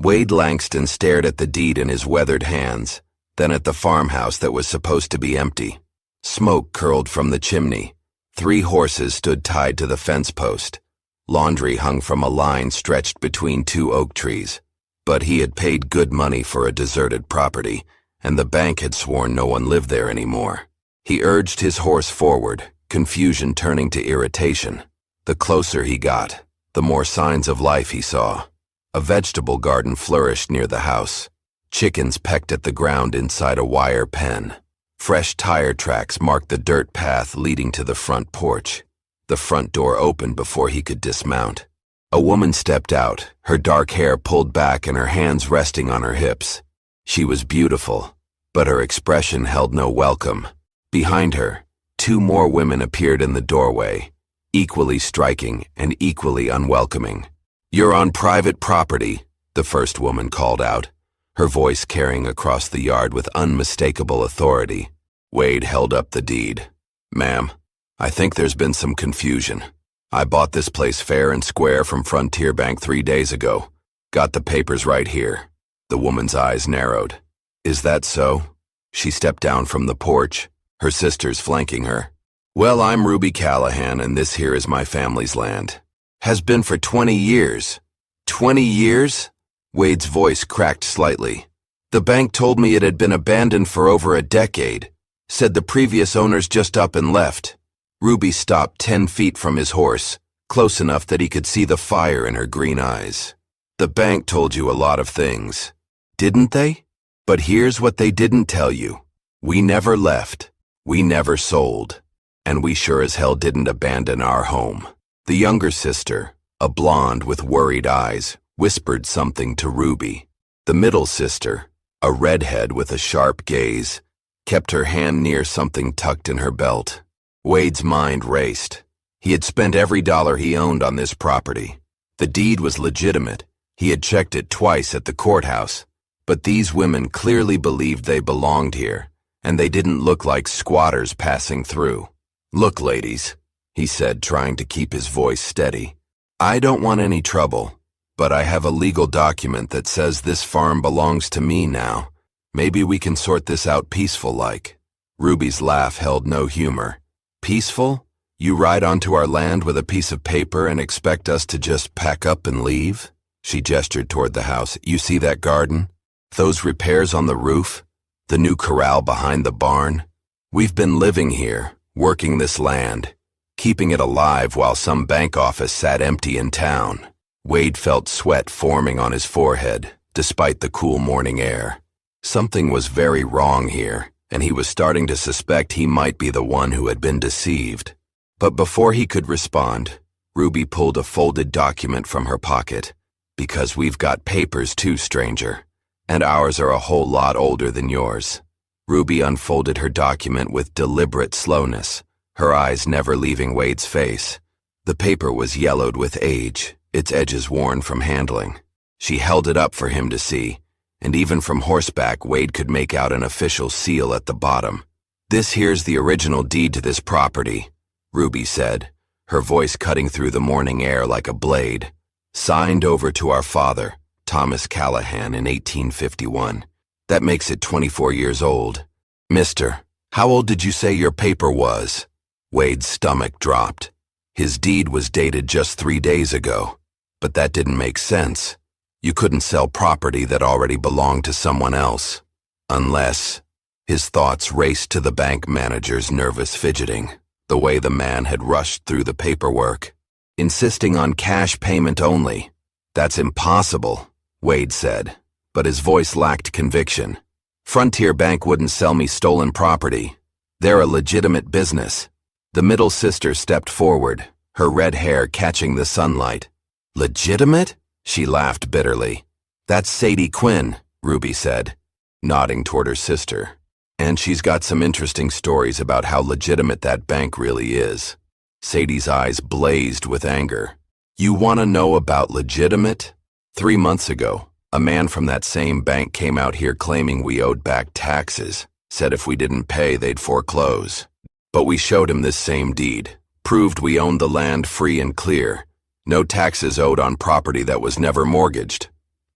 Wade Langston stared at the deed in his weathered hands, then at the farmhouse that was supposed to be empty. Smoke curled from the chimney. 3 horses stood tied to the fence post. Laundry hung from a line stretched between 2 oak trees. But he had paid good money for a deserted property, and the bank had sworn no one lived there anymore. He urged his horse forward, confusion turning to irritation. The closer he got, the more signs of life he saw. A vegetable garden flourished near the house. Chickens pecked at the ground inside a wire pen. Fresh tire tracks marked the dirt path leading to the front porch. The front door opened before he could dismount. A woman stepped out, her dark hair pulled back and her hands resting on her hips. She was beautiful, but her expression held no welcome. Behind her, 2 more women appeared in the doorway, equally striking and equally unwelcoming. "You're on private property," the first woman called out, her voice carrying across the yard with unmistakable authority. Wade held up the deed. "Ma'am, I think there's been some confusion. I bought this place fair and square from Frontier Bank 3 days ago. Got the papers right here." The woman's eyes narrowed. "Is that so?" She stepped down from the porch, her sisters flanking her. "Well, I'm Ruby Callahan, and this here is my family's land. Has been for 20 years. 20 years? Wade's voice cracked slightly. "The bank told me it had been abandoned for over a decade. Said the previous owners just up and left." Ruby stopped 10 feet from his horse, close enough that he could see the fire in her green eyes. "The bank told you a lot of things, didn't they? But here's what they didn't tell you. We never left. We never sold. And we sure as hell didn't abandon our home." The younger sister, a blonde with worried eyes, whispered something to Ruby. The middle sister, a redhead with a sharp gaze, kept her hand near something tucked in her belt. Wade's mind raced. He had spent every dollar he owned on this property. The deed was legitimate. He had checked it twice at the courthouse. But these women clearly believed they belonged here, and they didn't look like squatters passing through. "Look, ladies," he said, trying to keep his voice steady. "I don't want any trouble, but I have a legal document that says this farm belongs to me now. Maybe we can sort this out peaceful-like." Ruby's laugh held no humor. "Peaceful? You ride onto our land with a piece of paper and expect us to just pack up and leave?" She gestured toward the house. "You see that garden? Those repairs on the roof? The new corral behind the barn? We've been living here, working this land, keeping it alive while some bank office sat empty in town." Wade felt sweat forming on his forehead, despite the cool morning air. Something was very wrong here, and he was starting to suspect he might be the one who had been deceived. But before he could respond, Ruby pulled a folded document from her pocket. "Because we've got papers too, stranger, and ours are a whole lot older than yours." Ruby unfolded her document with deliberate slowness, her eyes never leaving Wade's face. The paper was yellowed with age, its edges worn from handling. She held it up for him to see, and even from horseback Wade could make out an official seal at the bottom. "This here's the original deed to this property," Ruby said, her voice cutting through the morning air like a blade. "Signed over to our father, Thomas Callahan, in 1851. That makes it 24 years old. Mister, how old did you say your paper was?" Wade's stomach dropped. His deed was dated just 3 days ago, but that didn't make sense. You couldn't sell property that already belonged to someone else. Unless... His thoughts raced to the bank manager's nervous fidgeting, the way the man had rushed through the paperwork. "Insisting on cash payment only. That's impossible," Wade said, but his voice lacked conviction. "Frontier Bank wouldn't sell me stolen property. They're a legitimate business." The middle sister stepped forward, her red hair catching the sunlight. "Legitimate?" She laughed bitterly. "That's Sadie Quinn," Ruby said, nodding toward her sister. "And she's got some interesting stories about how legitimate that bank really is." Sadie's eyes blazed with anger. "You want to know about legitimate? 3 months ago, a man from that same bank came out here claiming we owed back taxes, said if we didn't pay, they'd foreclose. But we showed him this same deed, proved we owned the land free and clear. No taxes owed on property that was never mortgaged.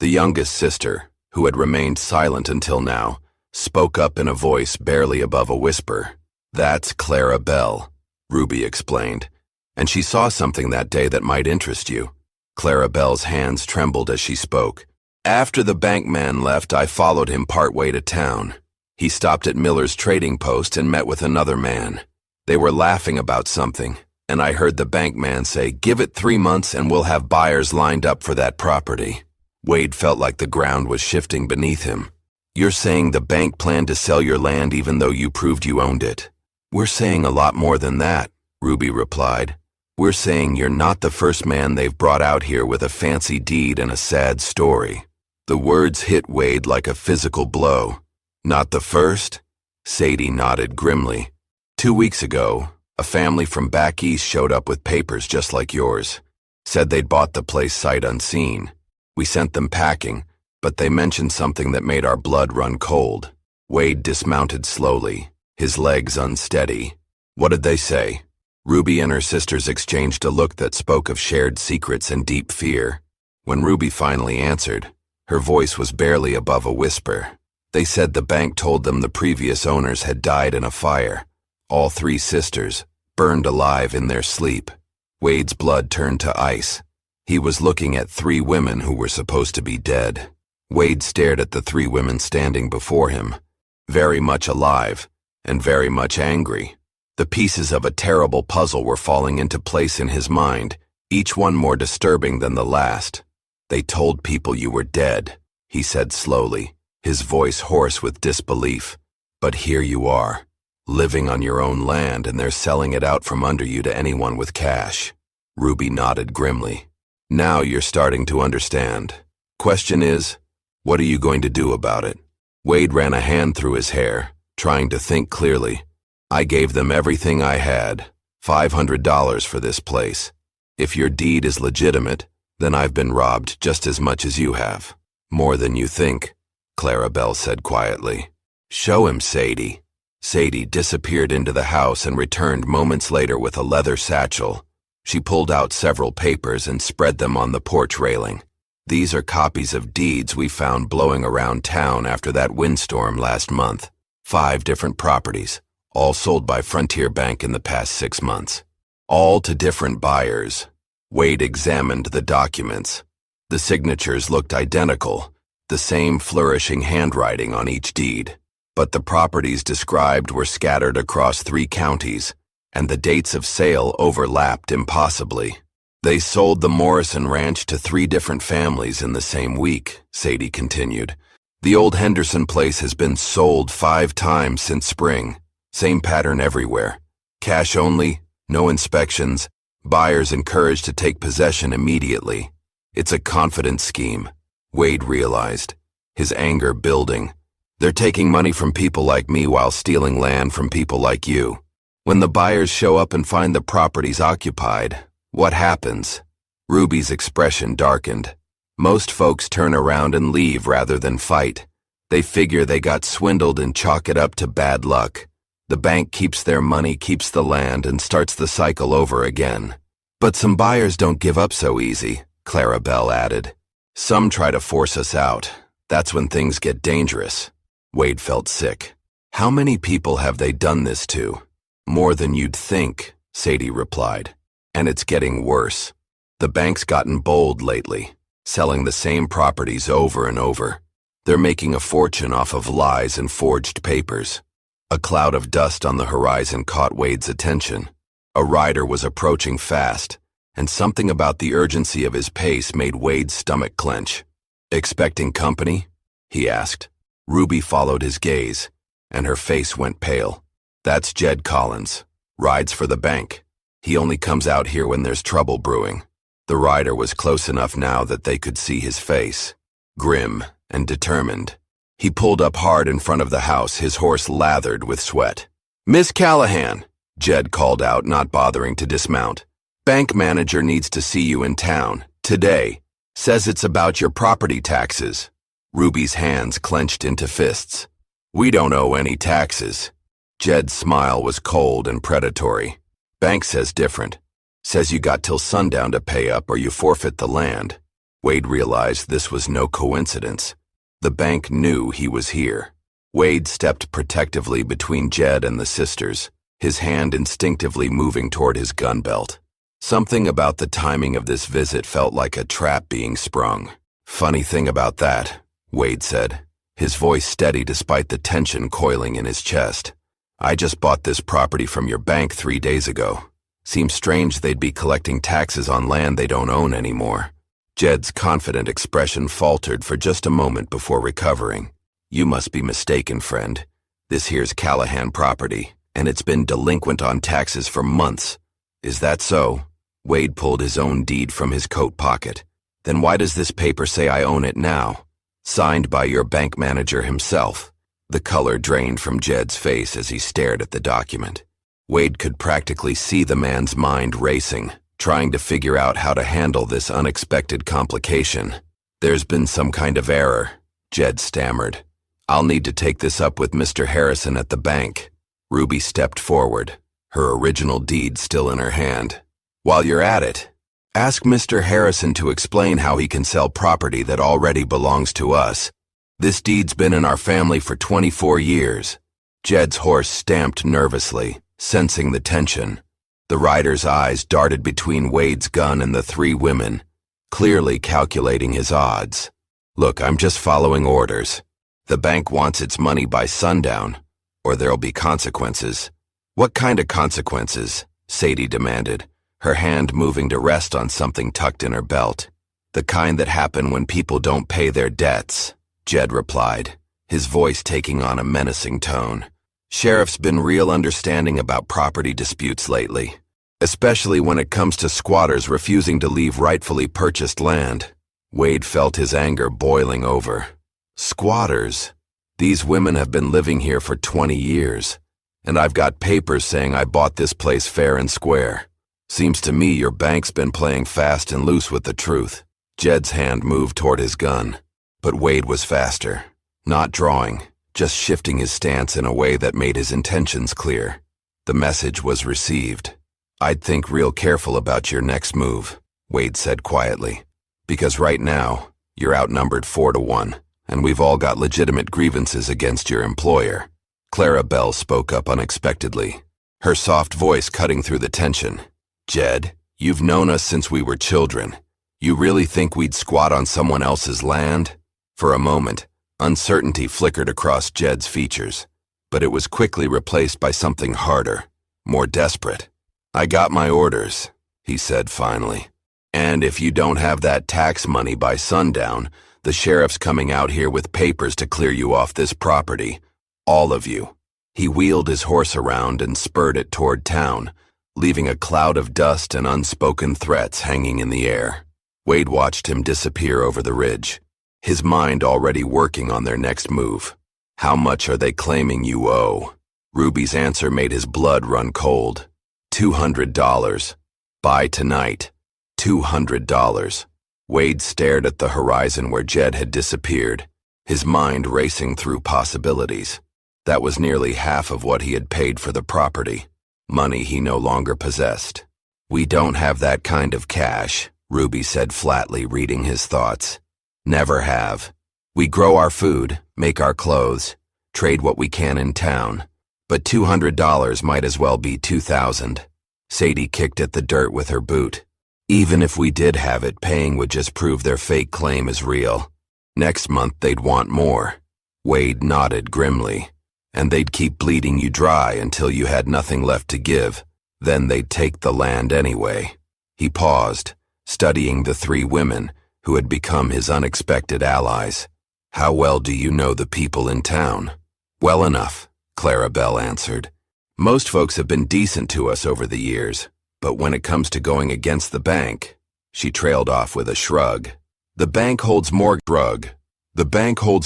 The youngest sister, who had remained silent until now, spoke up in a voice barely above a whisper. "That's Clara Bell," Ruby explained, "and she saw something that day that might interest you." Clara Bell's hands trembled as she spoke. "After the bank man left, I followed him partway to town. He stopped at Miller's trading post and met with another man. They were laughing about something, and I heard the bank man say, 'Give it 3 months and we'll have buyers lined up for that property.'" Wade felt like the ground was shifting beneath him. "You're saying the bank planned to sell your land even though you proved you owned it?" "We're saying a lot more than that," Ruby replied. "We're saying you're not the first man they've brought out here with a fancy deed and a sad story." The words hit Wade like a physical blow. "Not the first?" Sadie nodded grimly. 2 weeks ago, a family from back east showed up with papers just like yours. Said they'd bought the place sight unseen. We sent them packing, but they mentioned something that made our blood run cold. Wade dismounted slowly, his legs unsteady. "What did they say?" Ruby and her sisters exchanged a look that spoke of shared secrets and deep fear. When Ruby finally answered, her voice was barely above a whisper. "They said the bank told them the previous owners had died in a fire. All 3 sisters, burned alive in their sleep." Wade's blood turned to ice. He was looking at 3 women who were supposed to be dead. Wade stared at the 3 women standing before him, very much alive and very much angry. The pieces of a terrible puzzle were falling into place in his mind, each one more disturbing than the last. "They told people you were dead," he said slowly, his voice hoarse with disbelief. "But here you are, living on your own land, and they're selling it out from under you to anyone with cash." Ruby nodded grimly. "Now you're starting to understand. Question is, what are you going to do about it?" Wade ran a hand through his hair, trying to think clearly. "I gave them everything I had, $500 for this place. If your deed is legitimate, then I've been robbed just as much as you have." "More than you think," Clara Bell said quietly. "Show him, Sadie." Sadie disappeared into the house and returned moments later with a leather satchel. She pulled out several papers and spread them on the porch railing. "These are copies of deeds we found blowing around town after that windstorm last month. 5 different properties, all sold by Frontier Bank in the past 6 months. All to different buyers." Wade examined the documents. The signatures looked identical, the same flourishing handwriting on each deed. But the properties described were scattered across 3 counties, and the dates of sale overlapped impossibly. "They sold the Morrison Ranch to 3 different families in the same week," Sadie continued. "The old Henderson place has been sold 5 times since spring. Same pattern everywhere. Cash only, no inspections, buyers encouraged to take possession immediately. It's a confident scheme," Wade realized, his anger building. "They're taking money from people like me while stealing land from people like you. When the buyers show up and find the properties occupied, what happens?" Ruby's expression darkened. "Most folks turn around and leave rather than fight. They figure they got swindled and chalk it up to bad luck. The bank keeps their money, keeps the land, and starts the cycle over again. But some buyers don't give up so easy," Clara Bell added. "Some try to force us out. That's when things get dangerous." Wade felt sick. "How many people have they done this to?" "More than you'd think," Sadie replied. "And it's getting worse. The bank's gotten bold lately, selling the same properties over and over. They're making a fortune off of lies and forged papers." A cloud of dust on the horizon caught Wade's attention. A rider was approaching fast, and something about the urgency of his pace made Wade's stomach clench. "Expecting company?" he asked. Ruby followed his gaze, and her face went pale. "That's Jed Collins. Rides for the bank. He only comes out here when there's trouble brewing." The rider was close enough now that they could see his face, grim and determined. He pulled up hard in front of the house, his horse lathered with sweat. "Miss Callahan," Jed called out, not bothering to dismount. "Bank manager needs to see you in town, today. Says it's about your property taxes." Ruby's hands clenched into fists. "We don't owe any taxes." Jed's smile was cold and predatory. "Bank says different. Says you got till sundown to pay up or you forfeit the land." Wade realized this was no coincidence. The bank knew he was here. Wade stepped protectively between Jed and the sisters, his hand instinctively moving toward his gun belt. Something about the timing of this visit felt like a trap being sprung. "Funny thing about that," Wade said, his voice steady despite the tension coiling in his chest. "I just bought this property from your bank 3 days ago. Seems strange they'd be collecting taxes on land they don't own anymore." Jed's confident expression faltered for just a moment before recovering. "You must be mistaken, friend. This here's Callahan property, and it's been delinquent on taxes for months." "Is that so?" Wade pulled his own deed from his coat pocket. "Then why does this paper say I own it now? Signed by your bank manager himself." The color drained from Jed's face as he stared at the document. Wade could practically see the man's mind racing, trying to figure out how to handle this unexpected complication. "There's been some kind of error," Jed stammered. "I'll need to take this up with Mr. Harrison at the bank." Ruby stepped forward, her original deed still in her hand. "While you're at it, ask Mr. Harrison to explain how he can sell property that already belongs to us. This deed's been in our family for 24 years. Jed's horse stamped nervously, sensing the tension. The rider's eyes darted between Wade's gun and the 3 women, clearly calculating his odds. "Look, I'm just following orders. The bank wants its money by sundown, or there'll be consequences." "What kind of consequences?" Sadie demanded, her hand moving to rest on something tucked in her belt. "The kind that happen when people don't pay their debts," Jed replied, his voice taking on a menacing tone. "Sheriff's been real understanding about property disputes lately, especially when it comes to squatters refusing to leave rightfully purchased land." Wade felt his anger boiling over. "Squatters? These women have been living here for 20 years, and I've got papers saying I bought this place fair and square. Seems to me your bank's been playing fast and loose with the truth." Jed's hand moved toward his gun, but Wade was faster, not drawing, just shifting his stance in a way that made his intentions clear. The message was received. "I'd think real careful about your next move," Wade said quietly, "because right now, you're outnumbered 4-1, and we've all got legitimate grievances against your employer." Clara Bell spoke up unexpectedly, her soft voice cutting through the tension. "Jed, you've known us since we were children. You really think we'd squat on someone else's land?" For a moment, uncertainty flickered across Jed's features, but it was quickly replaced by something harder, more desperate. "I got my orders," he said finally. "And if you don't have that tax money by sundown, the sheriff's coming out here with papers to clear you off this property. All of you." He wheeled his horse around and spurred it toward town, leaving a cloud of dust and unspoken threats hanging in the air. Wade watched him disappear over the ridge, his mind already working on their next move. "How much are they claiming you owe?" Ruby's answer made his blood run cold. $200. By tonight. $200. Wade stared at the horizon where Jed had disappeared, his mind racing through possibilities. That was nearly half of what he had paid for the property, money he no longer possessed. "We don't have that kind of cash," Ruby said flatly, reading his thoughts. "Never have. We grow our food, make our clothes, trade what we can in town. But $200 might as well be $2,000. Sadie kicked at the dirt with her boot. "Even if we did have it, paying would just prove their fake claim is real. Next month they'd want more." Wade nodded grimly. "And they'd keep bleeding you dry until you had nothing left to give. Then they'd take the land anyway." He paused, studying the 3 women who had become his unexpected allies. "How well do you know the people in town?" "Well enough," Clara Bell answered. "Most folks have been decent to us over the years, but when it comes to going against the bank," she trailed off with a shrug. The bank holds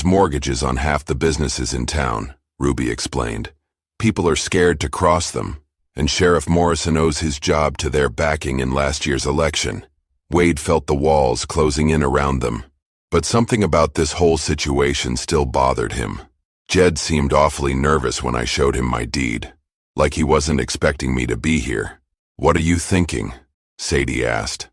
mortgages on half the businesses in town," Ruby explained. "People are scared to cross them, and Sheriff Morrison owes his job to their backing in last year's election." Wade felt the walls closing in around them, but something about this whole situation still bothered him. "Jed seemed awfully nervous when I showed him my deed, like he wasn't expecting me to be here." "What are you thinking?" Sadie asked.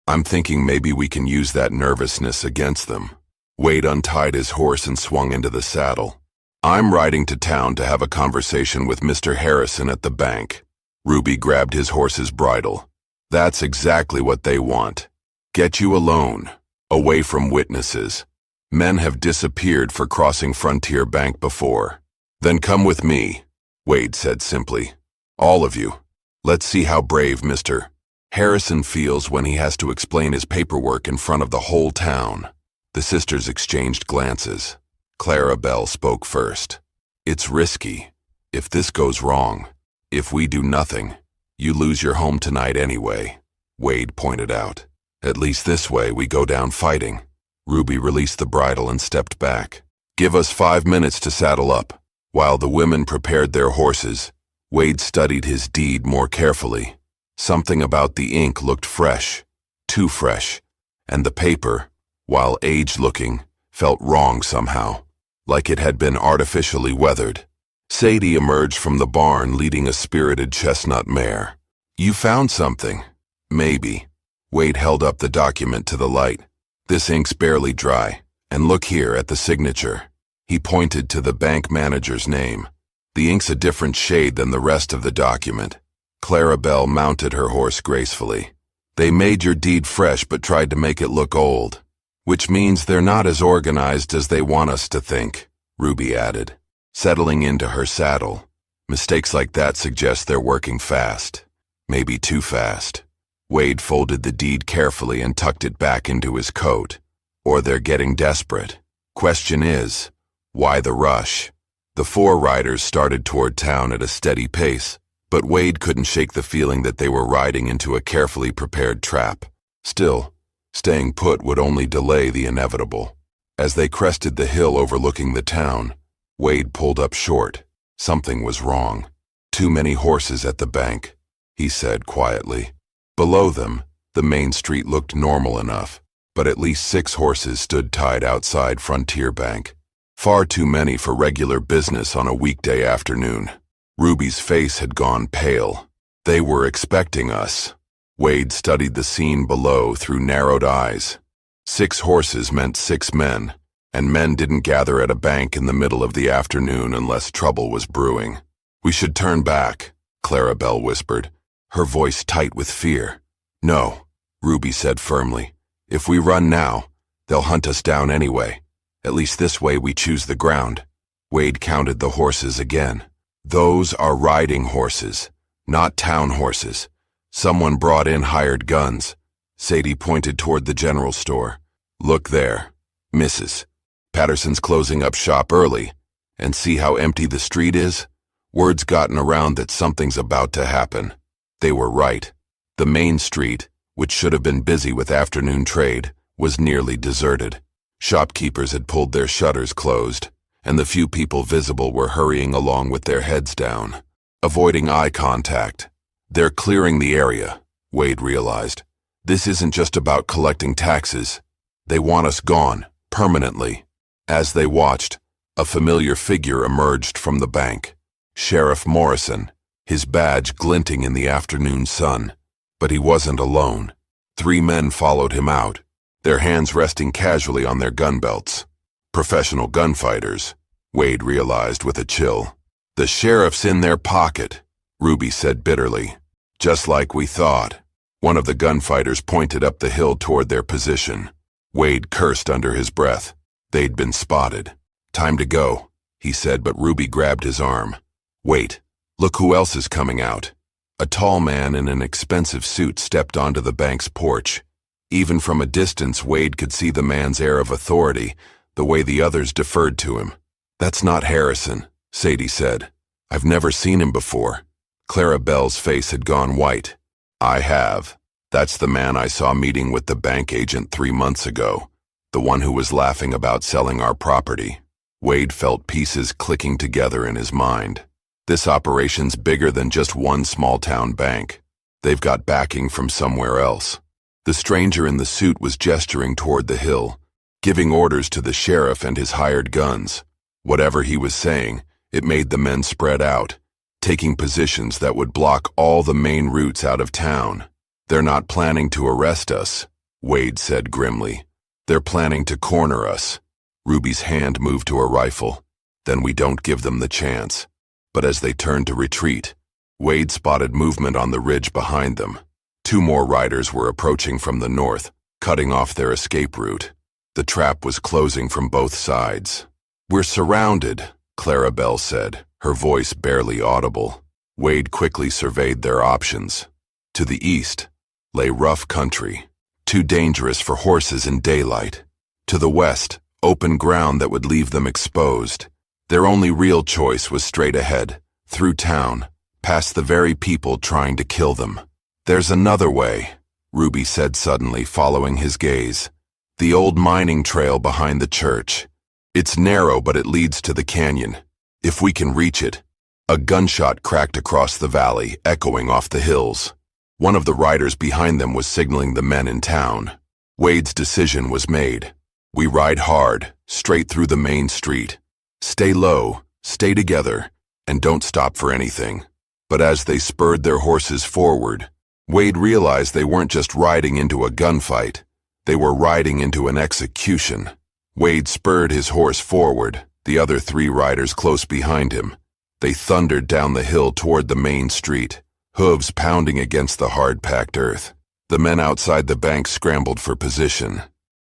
I'm thinking maybe we can use that nervousness against them. Wade untied his horse and swung into the saddle. I'm riding to town to have a conversation with Mr. Harrison at the bank. Ruby grabbed his horse's bridle. That's exactly what they want. Get you alone, away from witnesses. Men have disappeared for crossing Frontier Bank before. Then come with me, Wade said simply. All of you. Let's see how brave Mr. Harrison feels when he has to explain his paperwork in front of the whole town. The sisters exchanged glances. Clara Bell spoke first. It's risky. If this goes wrong, if we do nothing, you lose your home tonight anyway, Wade pointed out. At least this way we go down fighting. Ruby released the bridle and stepped back. Give us 5 minutes to saddle up. While the women prepared their horses, Wade studied his deed more carefully. Something about the ink looked fresh, too fresh, and the paper, while aged-looking, felt wrong somehow, like it had been artificially weathered. Sadie emerged from the barn leading a spirited chestnut mare. You found something. Maybe. Wade held up the document to the light. This ink's barely dry, and look here at the signature. He pointed to the bank manager's name. The ink's a different shade than the rest of the document. Clara Bell mounted her horse gracefully. They made your deed fresh but tried to make it look old. Which means they're not as organized as they want us to think, Ruby added, settling into her saddle. Mistakes like that suggest they're working fast. Maybe too fast. Wade folded the deed carefully and tucked it back into his coat. Or they're getting desperate. Question is, why the rush? The 4 riders started toward town at a steady pace, but Wade couldn't shake the feeling that they were riding into a carefully prepared trap. Still, staying put would only delay the inevitable. As they crested the hill overlooking the town, Wade pulled up short. Something was wrong. Too many horses at the bank, he said quietly. Below them, the main street looked normal enough, but at least 6 horses stood tied outside Frontier Bank. Far too many for regular business on a weekday afternoon. Ruby's face had gone pale. They were expecting us. Wade studied the scene below through narrowed eyes. 6 horses meant 6 men, and men didn't gather at a bank in the middle of the afternoon unless trouble was brewing. We should turn back, Clara Bell whispered, her voice tight with fear. No, Ruby said firmly. If we run now, they'll hunt us down anyway. At least this way we choose the ground. Wade counted the horses again. Those are riding horses, not town horses. Someone brought in hired guns. Sadie pointed toward the general store. Look there, Mrs. Patterson's closing up shop early. And see how empty the street is? Word's gotten around that something's about to happen. They were right. The main street, which should have been busy with afternoon trade, was nearly deserted. Shopkeepers had pulled their shutters closed, and the few people visible were hurrying along with their heads down, avoiding eye contact. They're clearing the area, Wade realized. This isn't just about collecting taxes. They want us gone, permanently. As they watched, a familiar figure emerged from the bank. Sheriff Morrison, his badge glinting in the afternoon sun. But he wasn't alone. 3 men followed him out, their hands resting casually on their gun belts. Professional gunfighters, Wade realized with a chill. The sheriff's in their pocket, Ruby said bitterly. Just like we thought. One of the gunfighters pointed up the hill toward their position. Wade cursed under his breath. They'd been spotted. Time to go, he said, but Ruby grabbed his arm. Wait, look who else is coming out. A tall man in an expensive suit stepped onto the bank's porch. Even from a distance, Wade could see the man's air of authority, the way the others deferred to him. That's not Harrison, Sadie said. I've never seen him before. Clara Bell's face had gone white. I have. That's the man I saw meeting with the bank agent 3 months ago. The one who was laughing about selling our property. Wade felt pieces clicking together in his mind. This operation's bigger than just one small-town bank. They've got backing from somewhere else. The stranger in the suit was gesturing toward the hill, giving orders to the sheriff and his hired guns. Whatever he was saying, it made the men spread out, taking positions that would block all the main routes out of town. They're not planning to arrest us, Wade said grimly. They're planning to corner us. Ruby's hand moved to her rifle. Then we don't give them the chance. But as they turned to retreat, Wade spotted movement on the ridge behind them. 2 more riders were approaching from the north, cutting off their escape route. The trap was closing from both sides. We're surrounded, Clarabelle said, her voice barely audible. Wade quickly surveyed their options. To the east lay rough country, too dangerous for horses in daylight. To the west, open ground that would leave them exposed. Their only real choice was straight ahead, through town, past the very people trying to kill them. There's another way, Ruby said suddenly, following his gaze. The old mining trail behind the church. It's narrow, but it leads to the canyon. If we can reach it. A gunshot cracked across the valley, echoing off the hills. One of the riders behind them was signaling the men in town. Wade's decision was made. We ride hard, straight through the main street. Stay low, stay together, and don't stop for anything. But as they spurred their horses forward, Wade realized they weren't just riding into a gunfight. They were riding into an execution. Wade spurred his horse forward, the other 3 riders close behind him. They thundered down the hill toward the main street, hooves pounding against the hard-packed earth. The men outside the bank scrambled for position,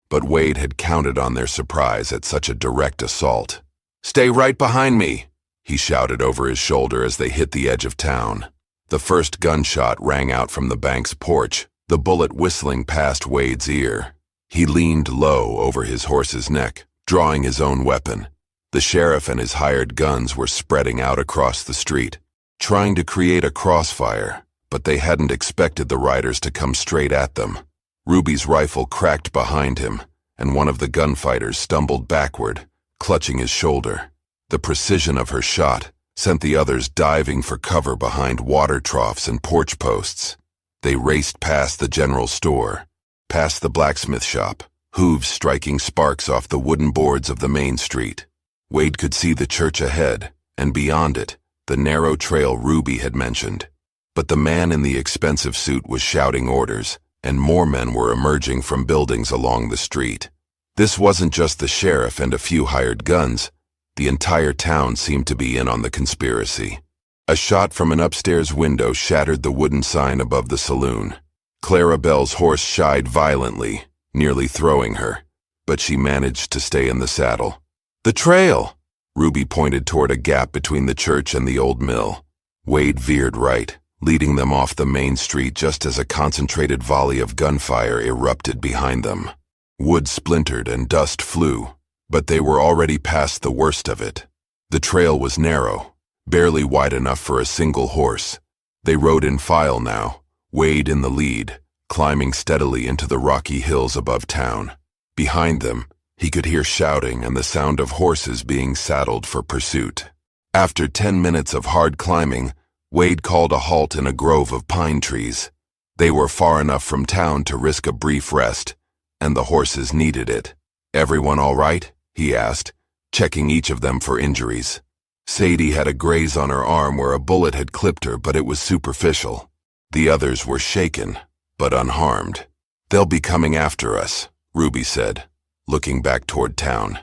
but Wade had counted on their surprise at such a direct assault. "Stay right behind me," he shouted over his shoulder as they hit the edge of town. The first gunshot rang out from the bank's porch, the bullet whistling past Wade's ear. He leaned low over his horse's neck, drawing his own weapon. The sheriff and his hired guns were spreading out across the street, trying to create a crossfire, but they hadn't expected the riders to come straight at them. Ruby's rifle cracked behind him, and one of the gunfighters stumbled backward, clutching his shoulder. The precision of her shot sent the others diving for cover behind water troughs and porch posts. They raced past the general store, past the blacksmith shop, hooves striking sparks off the wooden boards of the main street. Wade could see the church ahead, and beyond it, the narrow trail Ruby had mentioned. But the man in the expensive suit was shouting orders, and more men were emerging from buildings along the street. This wasn't just the sheriff and a few hired guns. The entire town seemed to be in on the conspiracy. A shot from an upstairs window shattered the wooden sign above the saloon. Clarabelle's horse shied violently, nearly throwing her, but she managed to stay in the saddle. "The trail!" Ruby pointed toward a gap between the church and the old mill. Wade veered right, leading them off the main street just as a concentrated volley of gunfire erupted behind them. Wood splintered and dust flew, but they were already past the worst of it. The trail was narrow, barely wide enough for a single horse. They rode in file now, Wade in the lead, climbing steadily into the rocky hills above town. Behind them, he could hear shouting and the sound of horses being saddled for pursuit. After 10 minutes of hard climbing, Wade called a halt in a grove of pine trees. They were far enough from town to risk a brief rest, and the horses needed it. "Everyone all right?" he asked, checking each of them for injuries. Sadie had a graze on her arm where a bullet had clipped her, but it was superficial. The others were shaken, but unharmed. "They'll be coming after us," Ruby said, looking back toward town.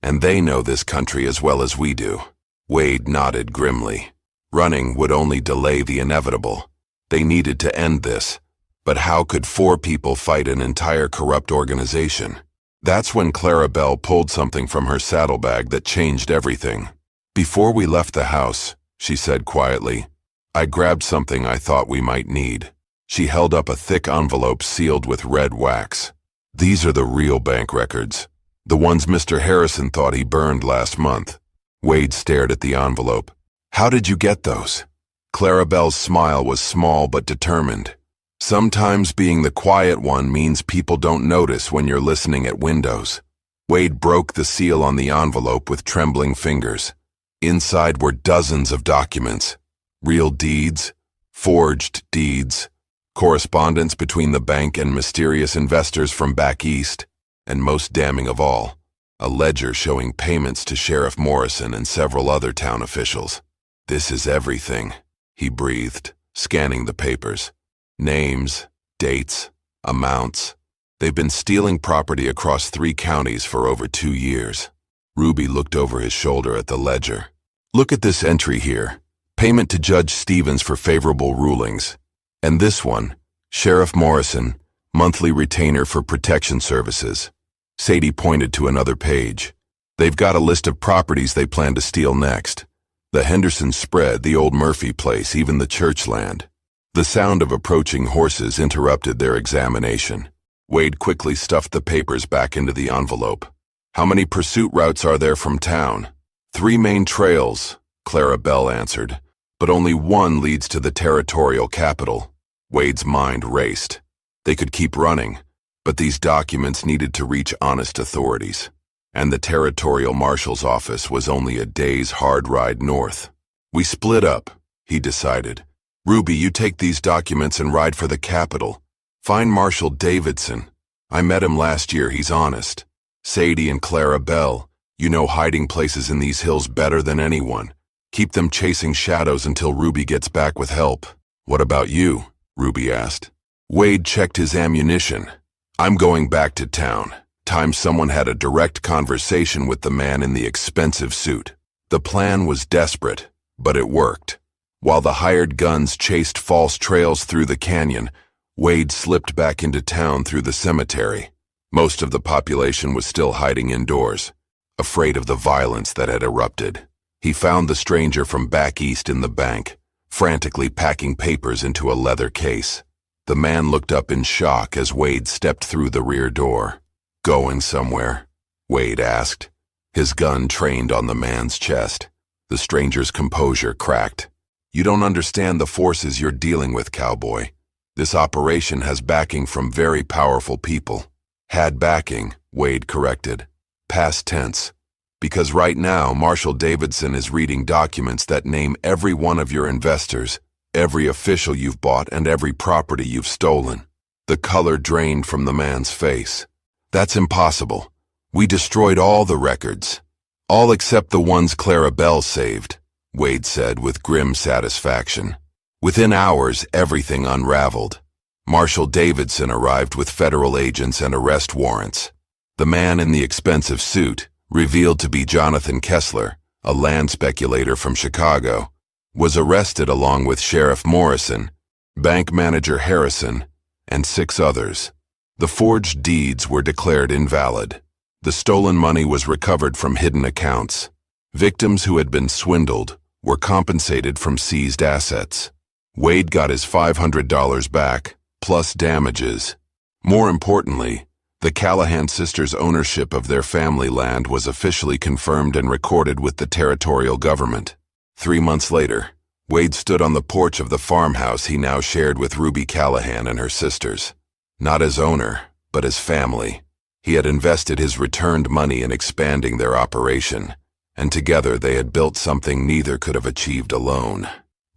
"And they know this country as well as we do." Wade nodded grimly. Running would only delay the inevitable. They needed to end this. But how could 4 people fight an entire corrupt organization? That's when Clarabelle pulled something from her saddlebag that changed everything. "Before we left the house," she said quietly, "I grabbed something I thought we might need." She held up a thick envelope sealed with red wax. "These are the real bank records, the ones Mr. Harrison thought he burned last month." Wade stared at the envelope. "How did you get those?" Clarabelle's smile was small but determined. "Sometimes being the quiet one means people don't notice when you're listening at windows." Wade broke the seal on the envelope with trembling fingers. Inside were dozens of documents. Real deeds, forged deeds, correspondence between the bank and mysterious investors from back east, and most damning of all, a ledger showing payments to Sheriff Morrison and several other town officials. "This is everything," he breathed, scanning the papers. Names, dates, amounts. They've been stealing property across 3 counties for over 2 years. Ruby looked over his shoulder at the ledger. Look at this entry here. Payment to Judge Stevens for favorable rulings. And this one, Sheriff Morrison, monthly retainer for protection services. Sadie pointed to another page. They've got a list of properties they plan to steal next. The Henderson spread, the old Murphy place, even the church land. The sound of approaching horses interrupted their examination. Wade quickly stuffed the papers back into the envelope. How many pursuit routes are there from town? 3 main trails, Clara Bell answered, but only one leads to the territorial capital. Wade's mind raced. They could keep running, but these documents needed to reach honest authorities. And the territorial marshal's office was only a day's hard ride north. We split up, he decided. Ruby, you take these documents and ride for the capital. Find Marshal Davidson. I met him last year, he's honest. Sadie and Clara Bell, you know hiding places in these hills better than anyone. Keep them chasing shadows until Ruby gets back with help. What about you? Ruby asked. Wade checked his ammunition. I'm going back to town. Time someone had a direct conversation with the man in the expensive suit. The plan was desperate, but it worked. While the hired guns chased false trails through the canyon, Wade slipped back into town through the cemetery. Most of the population was still hiding indoors, afraid of the violence that had erupted. He found the stranger from back east in the bank, frantically packing papers into a leather case. The man looked up in shock as Wade stepped through the rear door. Going somewhere? Wade asked. His gun trained on the man's chest. The stranger's composure cracked. You don't understand the forces you're dealing with, Cowboy. This operation has backing from very powerful people. Had backing, Wade corrected. Past tense. Because right now, Marshal Davidson is reading documents that name every one of your investors, every official you've bought, and every property you've stolen. The color drained from the man's face. That's impossible. We destroyed all the records. All except the ones Clara Bell saved, Wade said with grim satisfaction. Within hours, everything unraveled. Marshal Davidson arrived with federal agents and arrest warrants. The man in the expensive suit, revealed to be Jonathan Kessler, a land speculator from Chicago, was arrested along with Sheriff Morrison, bank manager Harrison, and 6 others. The forged deeds were declared invalid. The stolen money was recovered from hidden accounts. Victims who had been swindled were compensated from seized assets. Wade got his $500 back, plus damages. More importantly, the Callahan sisters' ownership of their family land was officially confirmed and recorded with the territorial government. 3 months later, Wade stood on the porch of the farmhouse he now shared with Ruby Callahan and her sisters. Not as owner, but as family. He had invested his returned money in expanding their operation, and together they had built something neither could have achieved alone.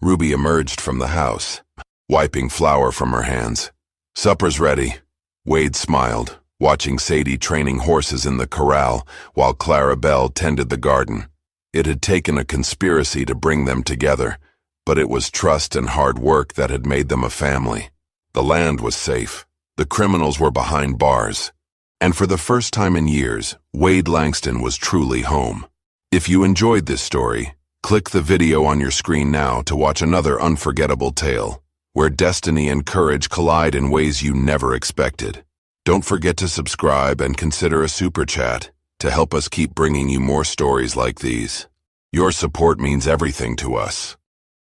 Ruby emerged from the house, wiping flour from her hands. Supper's ready. Wade smiled, watching Sadie training horses in the corral while Clara Bell tended the garden. It had taken a conspiracy to bring them together, but it was trust and hard work that had made them a family. The land was safe. The criminals were behind bars. And for the first time in years, Wade Langston was truly home. If you enjoyed this story, click the video on your screen now to watch another unforgettable tale, where destiny and courage collide in ways you never expected. Don't forget to subscribe and consider a super chat to help us keep bringing you more stories like these. Your support means everything to us.